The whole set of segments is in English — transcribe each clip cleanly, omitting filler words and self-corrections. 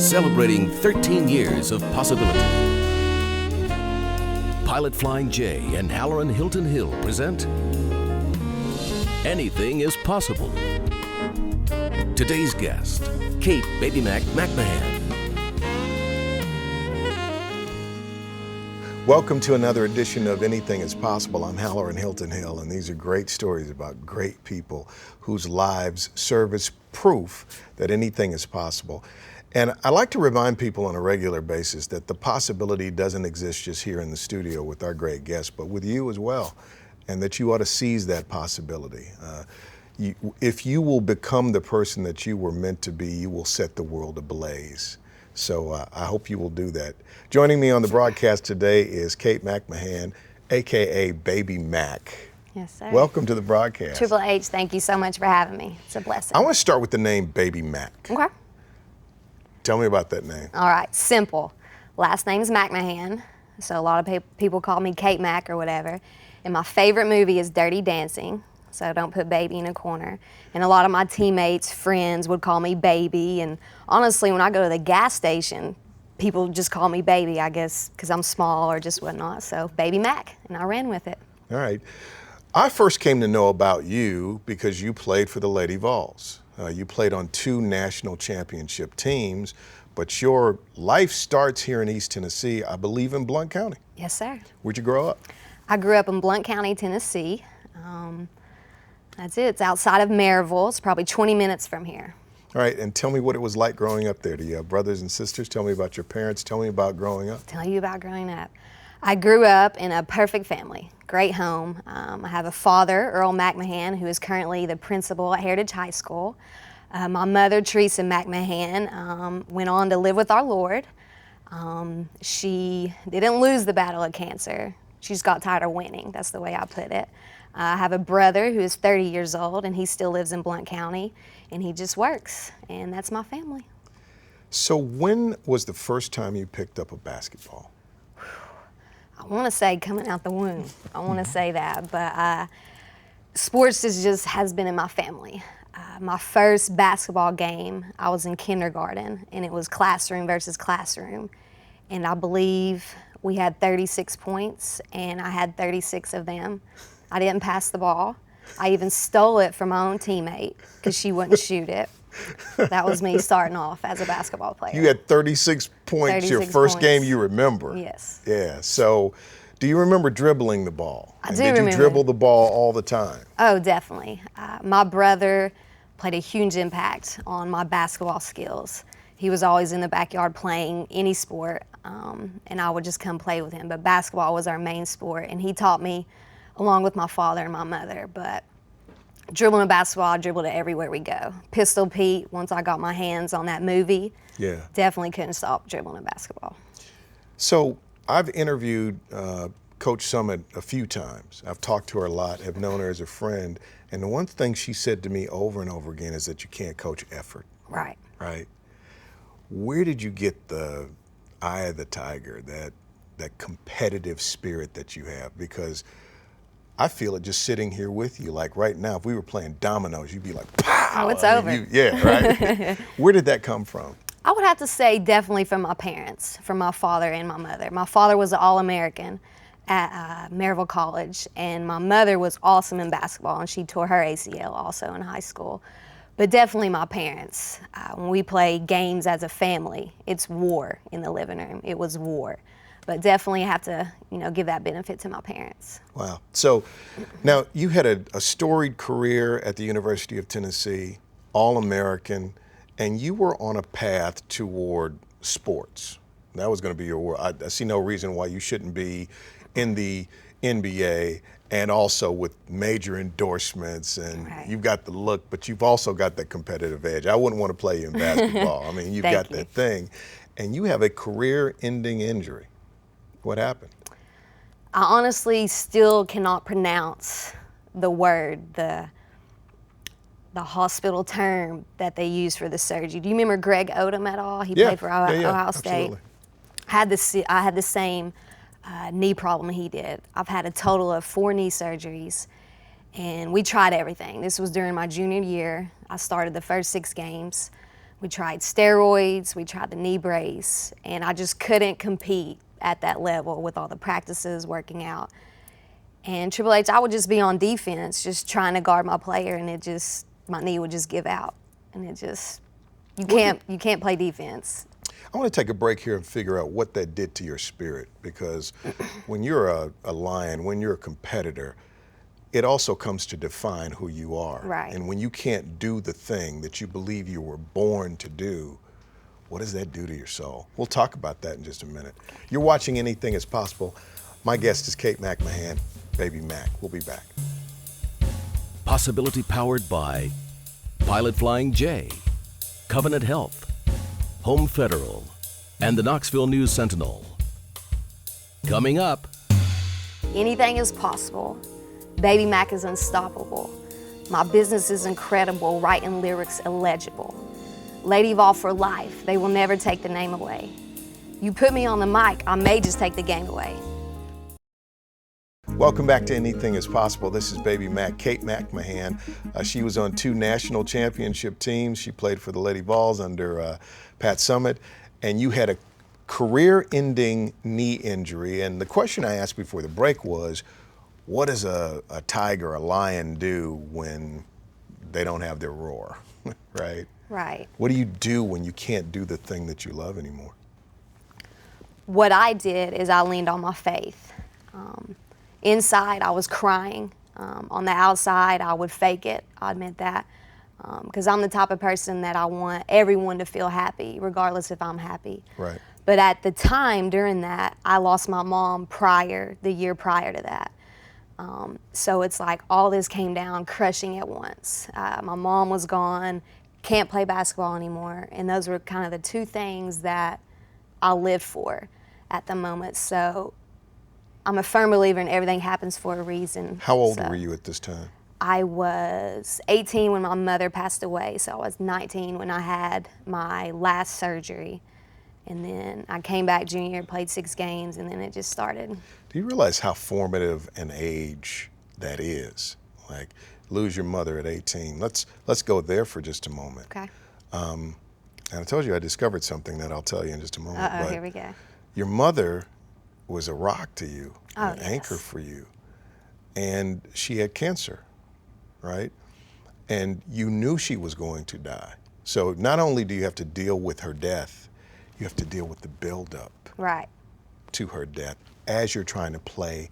celebrating 13 years of possibility. Pilot Flying J and Halloran Hilton Hill present Anything is Possible. Today's guest, Cait Baby Mac McMahan. Welcome to another edition of Anything is Possible. I'm Halloran Hilton Hill, and these are great stories about great people whose lives serve as proof that anything is possible. And I like to remind people on a regular basis that the possibility doesn't exist just here in the studio with our great guests, but with you as well, and that you ought to seize that possibility. If you will become the person that you were meant to be, you will set the world ablaze. So I hope you will do that. Joining me on the broadcast today is Cait McMahan, AKA Baby Mac. Yes, sir. Welcome to the broadcast. Triple H, thank you so much for having me. It's a blessing. I want to start with the name Baby Mac. Okay. Tell me about that name. All right, simple. Last name's McMahan, so a lot of people call me Cait Mac or whatever. And my favorite movie is Dirty Dancing, so don't put baby in a corner. And a lot of my teammates, friends would call me Baby. And honestly, when I go to the gas station, people just call me Baby, I guess, because I'm small or just whatnot. So Baby Mac, and I ran with it. All right. I first came to know about you because you played for the Lady Vols. You played on 2 national championship teams, but your life starts here in East Tennessee, I believe in Blount County. Yes, sir. Where'd you grow up? I grew up in Blount County, Tennessee. That's it. It's outside of Maryville. It's probably 20 minutes from here. All right, and tell me what it was like growing up there. Do you have brothers and sisters? Tell me about your parents. Tell me about growing up. Tell you about growing up. I grew up in a perfect family, great home. I have a father, Earl McMahan, who is currently the principal at Heritage High School. My mother, Teresa McMahan, went on to live with our Lord. She didn't lose the battle of cancer. She just got tired of winning. That's the way I put it. I have a brother who is 30 years old, and he still lives in Blount County, and he just works, and that's my family. So when was the first time you picked up a basketball? I want to say coming out the womb. I want to say that, but sports has been in my family. My first basketball game, I was in kindergarten, and it was classroom versus classroom, and I believe we had 36 points, and I had 36 of them. I didn't pass the ball. I even stole it from my own teammate because she wouldn't shoot it. That was me starting off as a basketball player. You had 36 points 36 your first points. game you remember? Yes. Yeah, so do you remember dribbling the ball? I And do did remember. you dribble the ball all the time? Oh, definitely. My brother played a huge impact on my basketball skills. He was always in the backyard playing any sport, and I would just come play with him. But basketball was our main sport, and he taught me along with my father and my mother. But dribbling a basketball, I dribbled it everywhere we go. Pistol Pete, once I got my hands on that movie, definitely couldn't stop dribbling a basketball. So I've interviewed Coach Summit a few times. I've talked to her a lot, have known her as a friend, and the one thing she said to me over and over again is that you can't coach effort. Right. Right? Where did you get the eye of the tiger, that competitive spirit that you have? Because I feel it just sitting here with you. Like right now, if we were playing dominoes, you'd be like, pow! Oh, it's over. Right? Where did that come from? I would have to say definitely from my parents, from my father and my mother. My father was an All-American at Maryville College, and my mother was awesome in basketball, and she tore her ACL also in high school. But definitely my parents. When we play games as a family, it's war in the living room. It was war. But definitely have to, give that benefit to my parents. Wow. So now you had a storied career at the University of Tennessee, All-American, and you were on a path toward sports. That was going to be your world. I see no reason why you shouldn't be in the NBA and also with major endorsements, and You've got the look, but you've also got that competitive edge. I wouldn't want to play you in basketball. I mean, you've got that thing. And you have a career-ending injury. What happened? I honestly still cannot pronounce the word, the hospital term that they use for the surgery. Do you remember Greg Odom at all? He played for Ohio State. Absolutely. I had the same knee problem he did. I've had a total of 4 knee surgeries, and we tried everything. This was during my junior year. I started the first 6 games. We tried steroids, we tried the knee brace, and I just couldn't compete at that level with all the practices, working out. And Triple H, I would just be on defense, just trying to guard my player, and my knee would just give out. And you can't play defense. I want to take a break here and figure out what that did to your spirit, because when you're a lion, when you're a competitor, it also comes to define who you are. Right. And when you can't do the thing that you believe you were born to do, what does that do to your soul? We'll talk about that in just a minute. You're watching Anything is Possible. My guest is Cait McMahan, Baby Mac. We'll be back. Possibility powered by Pilot Flying J, Covenant Health, Home Federal, and the Knoxville News Sentinel. Coming up. Anything is possible. Baby Mac is unstoppable. My business is incredible, writing lyrics illegible. Lady Vol for life, they will never take the name away. You put me on the mic, I may just take the game away. Welcome back to Anything is Possible. This is Baby Mac, Cait McMahan. She was on 2 national championship teams. She played for the Lady Vols under Pat Summitt, and you had a career-ending knee injury. And the question I asked before the break was, what does a tiger, a lion do when they don't have their roar, right? Right. What do you do when you can't do the thing that you love anymore? What I did is I leaned on my faith. Inside, I was crying. On the outside, I would fake it. I admit that. Because I'm the type of person that I want everyone to feel happy, regardless if I'm happy. Right. But at the time, during that, I lost my mom the year prior to that. So it's like all this came down crushing at once. My mom was gone, can't play basketball anymore, and those were kind of the 2 things that I lived for at the moment. So I'm a firm believer in everything happens for a reason. How old were you at this time? I was 18 when my mother passed away, so I was 19 when I had my last surgery. And then I came back junior year, played 6 games, and then it just started. Do you realize how formative an age that is? Like, lose your mother at 18. Let's go there for just a moment. Okay. And I told you I discovered something that I'll tell you in just a moment. Uh-oh, here we go. Your mother was a rock to you, an yes. anchor for you. And she had cancer, right? And you knew she was going to die. So not only do you have to deal with her death, you have to deal with the buildup Right. to her death as you're trying to play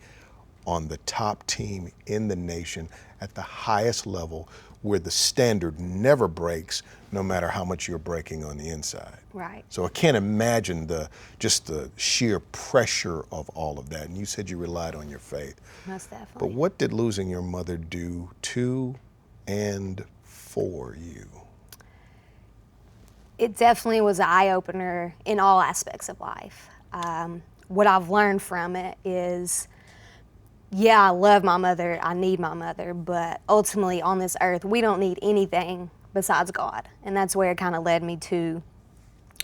on the top team in the nation at the highest level, where the standard never breaks, no matter how much you're breaking on the inside. Right. So I can't imagine just the sheer pressure of all of that. And you said you relied on your faith. Most definitely. But what did losing your mother do to and for you? It definitely was an eye-opener in all aspects of life. What I've learned from it is, yeah, I love my mother, I need my mother, but ultimately on this earth, we don't need anything besides God. And that's where it kind of led me to.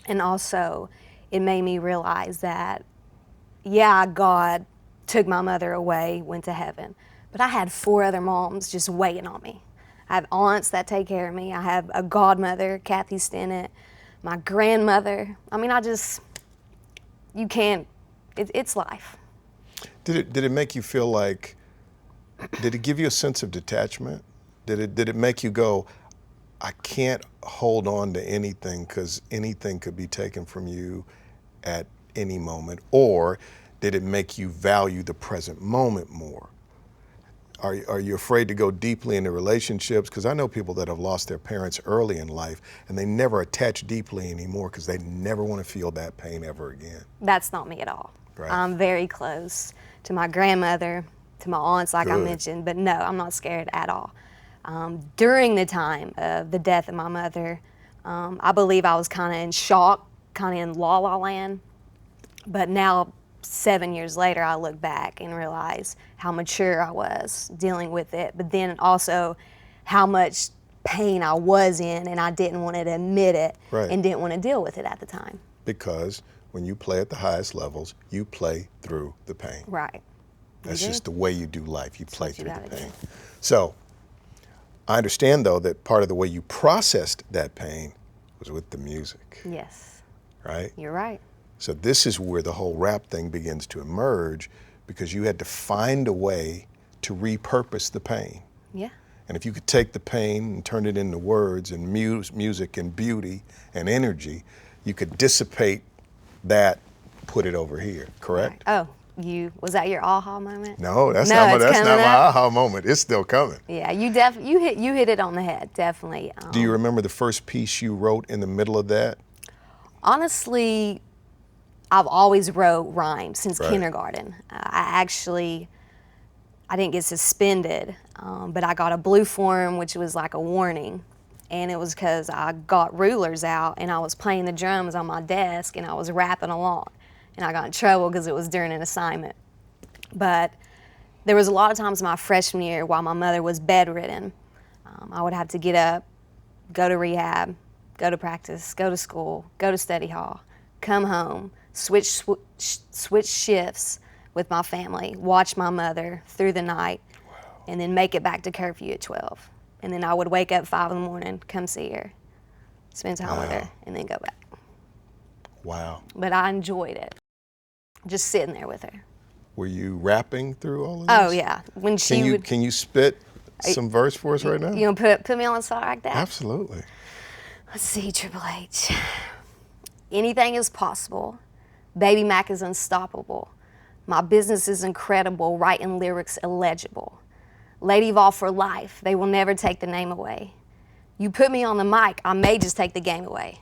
And also, it made me realize that, yeah, God took my mother away, went to heaven, but I had 4 other moms just waiting on me. I have aunts that take care of me. I have a godmother, Kathy Stennett, my grandmother. I mean, you can't, it's life. Did it make you feel like, did it give you a sense of detachment? Did it make you go, I can't hold on to anything because anything could be taken from you at any moment? Or did it make you value the present moment more? Are you afraid to go deeply into relationships? Because I know people that have lost their parents early in life and they never attach deeply anymore because they never want to feel that pain ever again. That's not me at all. Right. I'm very close to my grandmother, to my aunts, like I Good. mentioned, but no, I'm not scared at all. During the time of the death of my mother, I believe I was kind of in shock, kind of in la-la land, but now 7 years later, I look back and realize how mature I was dealing with it, but then also how much pain I was in, and I didn't want to admit it, Right. and didn't want to deal with it at the time. Because when you play at the highest levels, you play through the pain. Right. That's You do. just the way you do life. You play what you through the gotta do. pain. So I understand, though, that part of the way you processed that pain was with the music, Yes, right? you're right. So this is where the whole rap thing begins to emerge, because you had to find a way to repurpose the pain. Yeah. And if you could take the pain and turn it into words and music and beauty and energy, you could dissipate that, put it over here, correct? Right. Oh, was that your aha moment? No, that's No, not it's my coming up. aha moment. It's still coming. Yeah, you hit it on the head, definitely. Do you remember the first piece you wrote in the middle of that? Honestly, I've always wrote rhymes since Right. kindergarten. I didn't get suspended, but I got a blue form, which was like a warning. And it was because I got rulers out and I was playing the drums on my desk and I was rapping along. And I got in trouble because it was during an assignment. But there was a lot of times my freshman year while my mother was bedridden, I would have to get up, go to rehab, go to practice, go to school, go to study hall, come home, switch shifts with my family, watch my mother through the night, and then make it back to curfew at 12. And then I would wake up 5 in the morning, come see her, spend time with her, and then go back. Wow. But I enjoyed it, just sitting there with her. Were you rapping through all of this? Oh yeah, when she would. Can you spit some verse for us right now? You know, put me on the spot like that. Absolutely. Let's see, Triple H. Anything is possible. Baby Mac is unstoppable. My business is incredible, writing lyrics illegible. Lady Vol for life, they will never take the name away. You put me on the mic, I may just take the game away.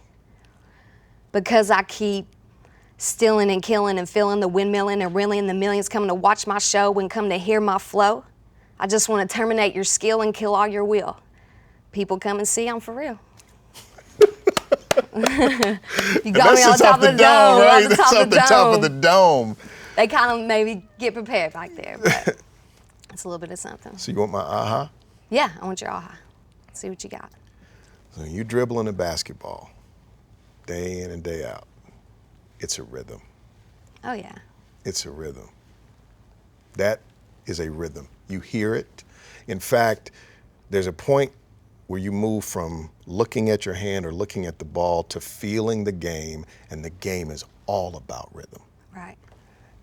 Because I keep stealing and killing and filling the windmilling and reeling the millions coming to watch my show and come to hear my flow. I just want to terminate your skill and kill all your will. People come and see I'm for real. You got me on top of the dome, right? on the That's top off of the the top of the dome. dome. They kind of maybe get prepared back there, but it's a little bit of something. So you want my aha? Yeah, I want your aha. See what you got. So you dribbling a basketball, day in and day out. It's a rhythm. Oh yeah. It's a rhythm. That is a rhythm. You hear it. In fact, there's a point where you move from looking at your hand or looking at the ball to feeling the game, and the game is all about rhythm. Right.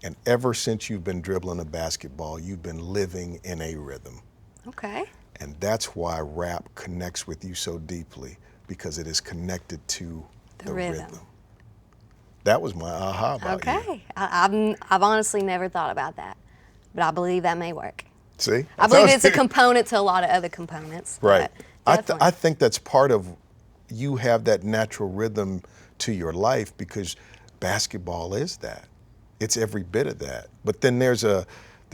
And ever since you've been dribbling a basketball, you've been living in a rhythm. Okay. And that's why rap connects with you so deeply, because it is connected to the rhythm. That was my aha about you. Okay. I've honestly never thought about that, but I believe that may work. See? I believe it's a component to a lot of other components. Right. Definitely. I think that's part of, you have that natural rhythm to your life, because basketball is that. It's every bit of that. But then there's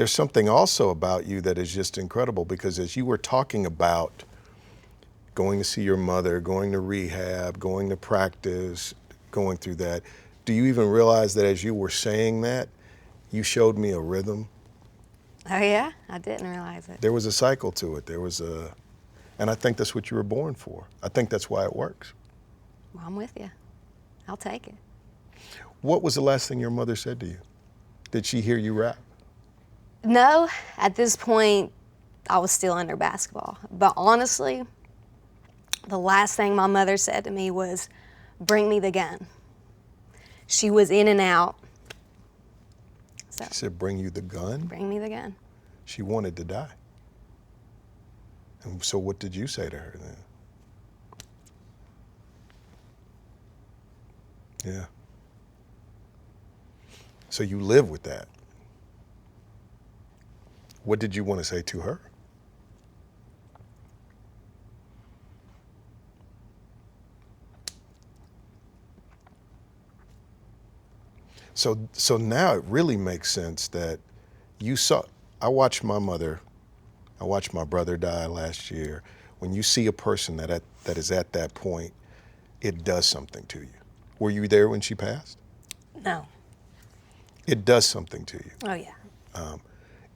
something also about you that is just incredible, because as you were talking about going to see your mother, going to rehab, going to practice, going through that, do you even realize that as you were saying that, you showed me a rhythm? Oh yeah? I didn't realize it. There was a cycle to it. And I think that's what you were born for. I think that's why it works. Well, I'm with you. I'll take it. What was the last thing your mother said to you? Did she hear you rap? No, at this point, I was still under basketball. But honestly, the last thing my mother said to me was, "Bring me the gun." She was in and out. So, She said, bring you the gun? bring me the gun. She wanted to die. And so what did you say to her then? Yeah. So you live with that. What did you want to say to her? So now it really makes sense that you saw, I watched my brother die last year. When you see a person that is at that point, it does something to you. Were you there when she passed? No. It does something to you. Oh yeah.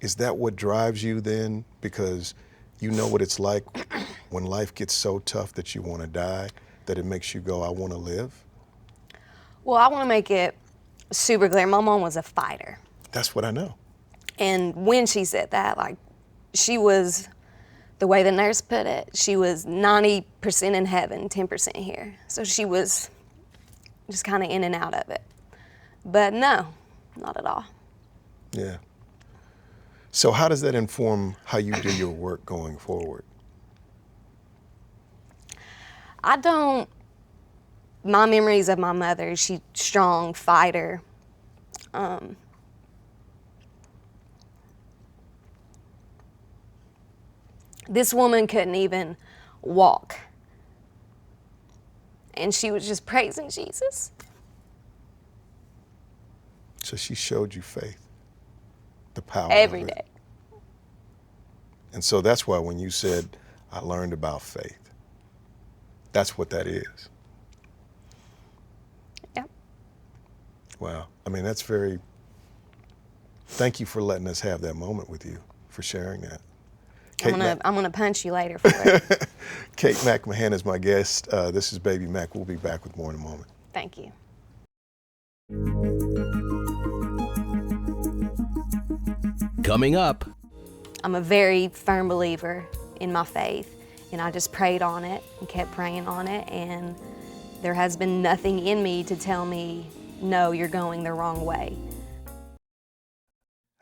Is that what drives you then? Because you know what it's like when life gets so tough that you want to die, that it makes you go, I want to live? Well, I want to make it super clear. My mom was a fighter. That's what I know. And when she said that, like, she was the way the nurse put it, she was 90% in heaven, 10% here. So she was just kind of in and out of it. But no, not at all. Yeah. So how does that inform how you do your work going forward? My memories of my mother, she's strong fighter. This woman couldn't even walk. And she was just praising Jesus. So she showed you faith, the power Every of it. day. And so that's why when you said, I learned about faith, that's what that is. Yep. Wow. I mean, that's very, thank you for letting us have that moment with you, for sharing that. I'm gonna punch you later for it. Cait McMahan is my guest. This is Baby Mac. We'll be back with more in a moment. Thank you. Coming up, I'm a very firm believer in my faith, and I just prayed on it and kept praying on it, and there has been nothing in me to tell me, no, you're going the wrong way.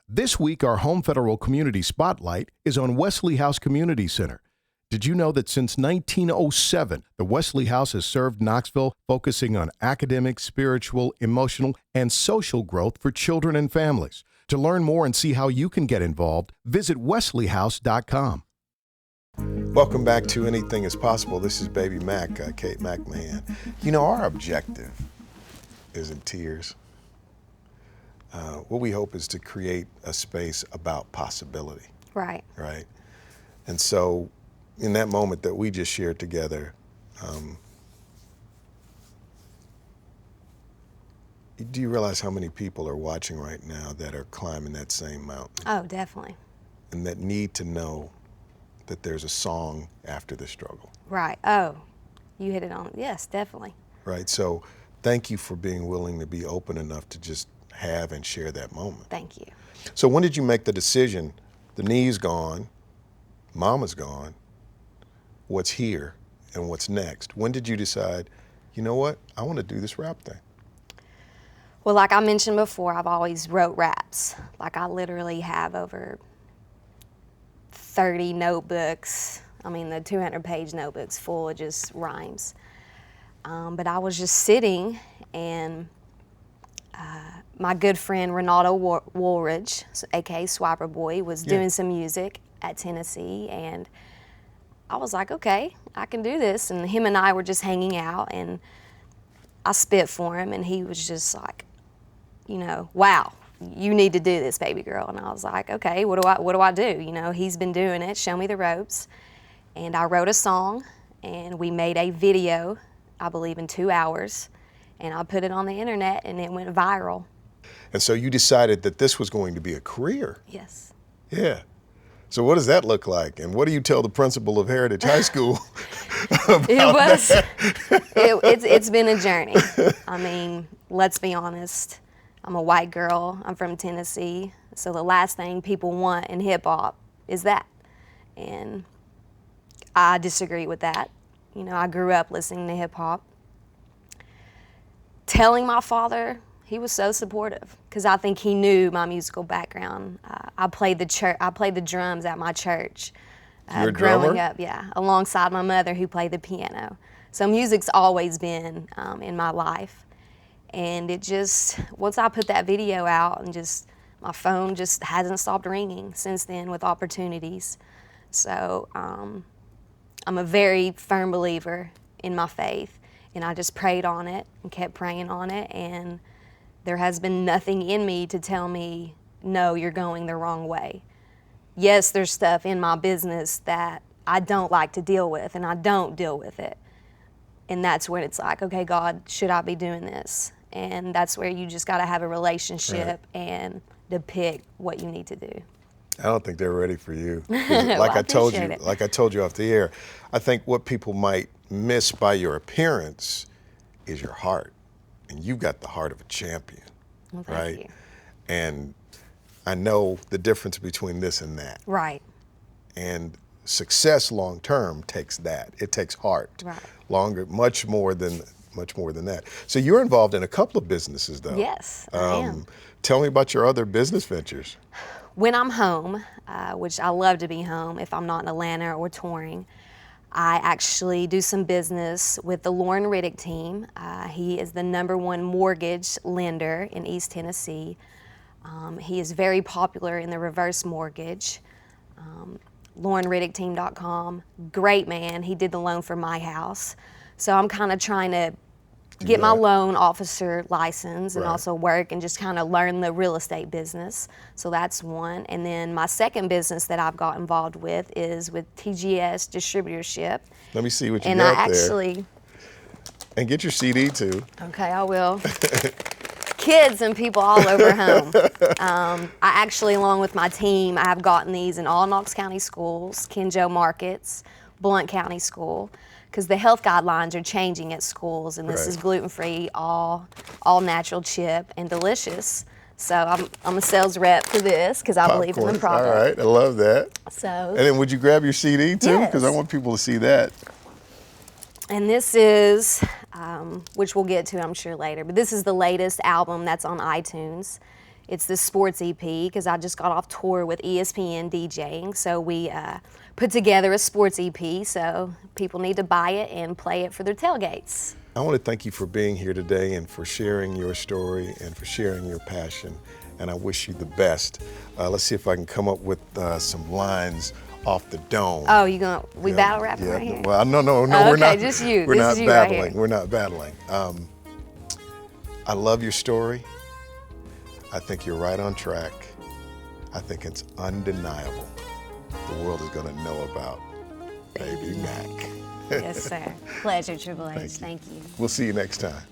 This week, our Home Federal Community Spotlight is on Wesley House Community Center. Did you know that since 1907, the Wesley House has served Knoxville, focusing on academic, spiritual, emotional, and social growth for children and families? To learn more and see how you can get involved, visit wesleyhouse.com. Welcome back to Anything is Possible. This is Baby Mac, Cait McMahan. You know, our objective isn't tears. What we hope is to create a space about possibility. Right. Right. And so in that moment that we just shared together, do you realize how many people are watching right now that are climbing that same mountain Oh, definitely. and that need to know that there's a song after the struggle? Right. Oh, you hit it on. Yes, definitely. Right. So thank you for being willing to be open enough to just have and share that moment. Thank you. So when did you make the decision, the knee's gone, mama's gone, what's here and what's next? When did you decide, you know what, I want to do this rap thing? Well, like I mentioned before, I've always wrote raps. Like I literally have over 30 notebooks. I mean, the 200-page notebooks full of just rhymes. But I was just sitting, and my good friend Ronaldo Woolridge, aka Swiper Boy, was doing some music at Tennessee, and I was like, okay, I can do this. And him and I were just hanging out, and I spit for him, and he was just like, you know, wow, you need to do this, baby girl. And I was like, okay, what do I do? You know, he's been doing it, show me the ropes. And I wrote a song, and we made a video, I believe in 2 hours, and I put it on the internet, and it went viral. And so you decided that this was going to be a career. Yes. Yeah. So what does that look like? And what do you tell the principal of Heritage High School about It's been a journey. I mean, let's be honest. I'm a white girl. I'm from Tennessee. So the last thing people want in hip hop is that. And I disagree with that. You know, I grew up listening to hip hop. Telling my father, he was so supportive because I think he knew my musical background. I played the drums at my church. You're a growing drummer? up, yeah, alongside my mother who played the piano. So music's always been in my life. And it just, once I put that video out, and just, my phone just hasn't stopped ringing since then with opportunities. So I'm a very firm believer in my faith, and I just prayed on it and kept praying on it, and there has been nothing in me to tell me, no, you're going the wrong way. Yes, there's stuff in my business that I don't like to deal with, and I don't deal with it. And that's when it's like, okay, God, should I be doing this? And that's where you just got to have a relationship and depict what you need to do. I don't think they're ready for you. Well, Like I I told you, appreciate it. like I told you off the air, I think what people might miss by your appearance is your heart. And you've got the heart of a champion, Well, thank right? you. And I know the difference between this and that. Right. And success long term takes that. It takes heart. Right. Longer, much more than that. So you're involved in a couple of businesses, though. Yes, I am. Tell me about your other business ventures. When I'm home, which I love to be home if I'm not in Atlanta or touring, I actually do some business with the Lauren Riddick team. He is the #1 mortgage lender in East Tennessee. He is very popular in the reverse mortgage. LaurenRiddickTeam.com, great man. He did the loan for my house. So I'm kind of trying to get my loan officer license and also work and just kind of learn the real estate business. So that's one. And then my second business that I've got involved with is with TGS Distributorship. Let me see what you and got I there. actually, And get your CD too. okay, I will. Kids and people all over home. I actually, along with my team, I have gotten these in all Knox County schools, Kenjo Markets, Blount County School, because the health guidelines are changing at schools, and this is gluten-free, all natural chip and delicious. So I'm a sales rep for this because I believe in the product. All right, I love that. So. And then would you grab your CD too? Yes. Because I want people to see that. And this is, which we'll get to I'm sure later, but this is the latest album that's on iTunes. It's the sports EP because I just got off tour with ESPN DJing, so we put together a sports EP, so people need to buy it and play it for their tailgates. I want to thank you for being here today and for sharing your story and for sharing your passion, and I wish you the best. Let's see if I can come up with some lines off the dome. Oh, we battle rapping right here? Well, no, Oh, we're not. okay, just you. We're This not is you right battling. here. We're not battling. I love your story. I think you're right on track. I think it's undeniable. The world is going to know about Baby Mac. Yes, sir. Pleasure, Triple H. Thank you. We'll see you next time.